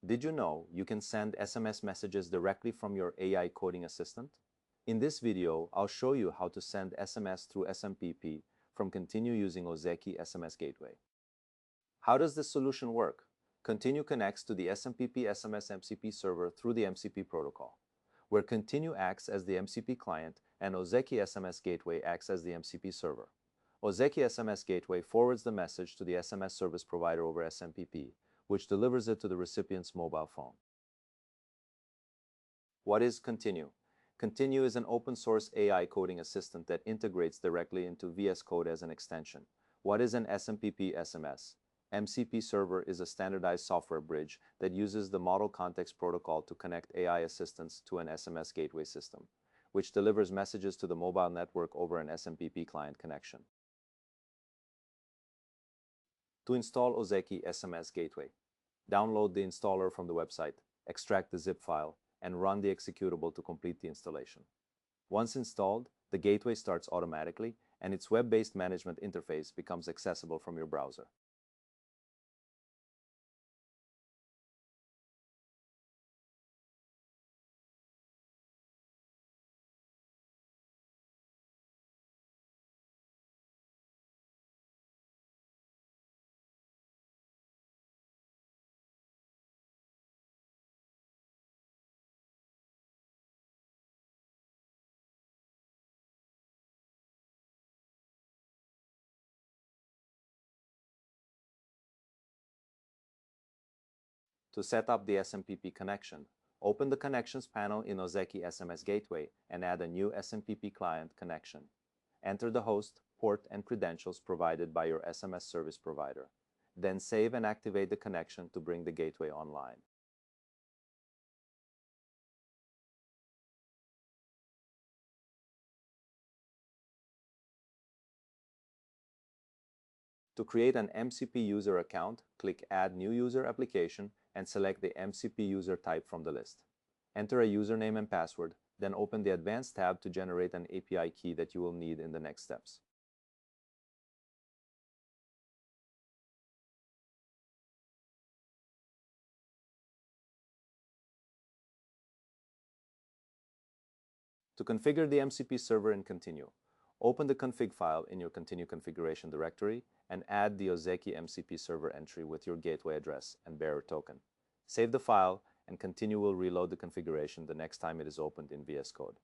Did you know you can send SMS messages directly from your AI coding assistant? In this video, I'll show you how to send SMS through SMPP from Continue using Ozeki SMS Gateway. How does this solution work? Continue connects to the SMPP SMS MCP server through the MCP protocol, where Continue acts as the MCP client and Ozeki SMS Gateway acts as the MCP server. Ozeki SMS Gateway forwards the message to the SMS service provider over SMPP, which delivers it to the recipient's mobile phone. What is Continue? Continue is an open-source AI coding assistant that integrates directly into VS Code as an extension. What is an SMPP SMS? MCP Server is a standardized software bridge that uses the Model Context Protocol to connect AI assistants to an SMS gateway system, which delivers messages to the mobile network over an SMPP client connection. To install Ozeki SMS Gateway, download the installer from the website, extract the zip file, and run the executable to complete the installation. Once installed, the gateway starts automatically, and its web-based management interface becomes accessible from your browser. To set up the SMPP connection, open the Connections panel in Ozeki SMS Gateway and add a new SMPP client connection. Enter the host, port, and credentials provided by your SMS service provider. Then save and activate the connection to bring the gateway online. To create an MCP user account, click Add New User Application and select the MCP user type from the list. Enter a username and password, then open the Advanced tab to generate an API key that you will need in the next steps. To configure the MCP server in Continue, open the config file in your Continue configuration directory and add the Ozeki MCP server entry with your gateway address and bearer token. Save the file, and Continue will reload the configuration the next time it is opened in VS Code.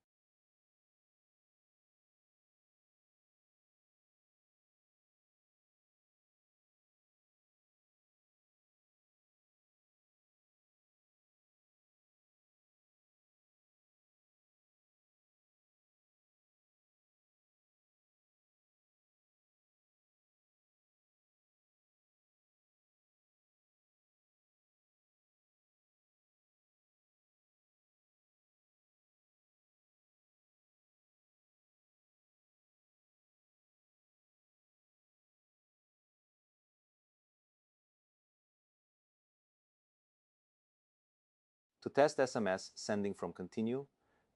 To test SMS sending from Continue,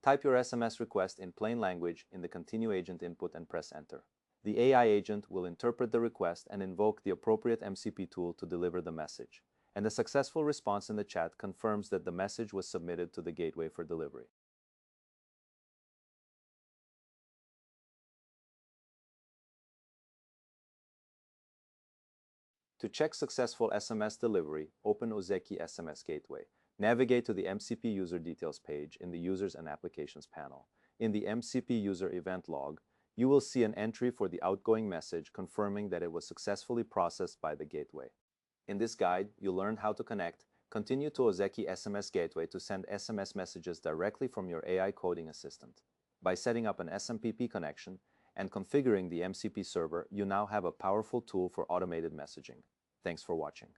type your SMS request in plain language in the Continue agent input and press Enter. The AI agent will interpret the request and invoke the appropriate MCP tool to deliver the message, and a successful response in the chat confirms that the message was submitted to the gateway for delivery. To check successful SMS delivery, open Ozeki SMS Gateway. Navigate to the MCP User Details page in the Users and Applications panel. In the MCP User Event Log, you will see an entry for the outgoing message confirming that it was successfully processed by the gateway. In this guide, you'll learn how to connect Continue to Ozeki SMS Gateway to send SMS messages directly from your AI coding assistant. By setting up an SMPP connection and configuring the MCP server, you now have a powerful tool for automated messaging. Thanks for watching.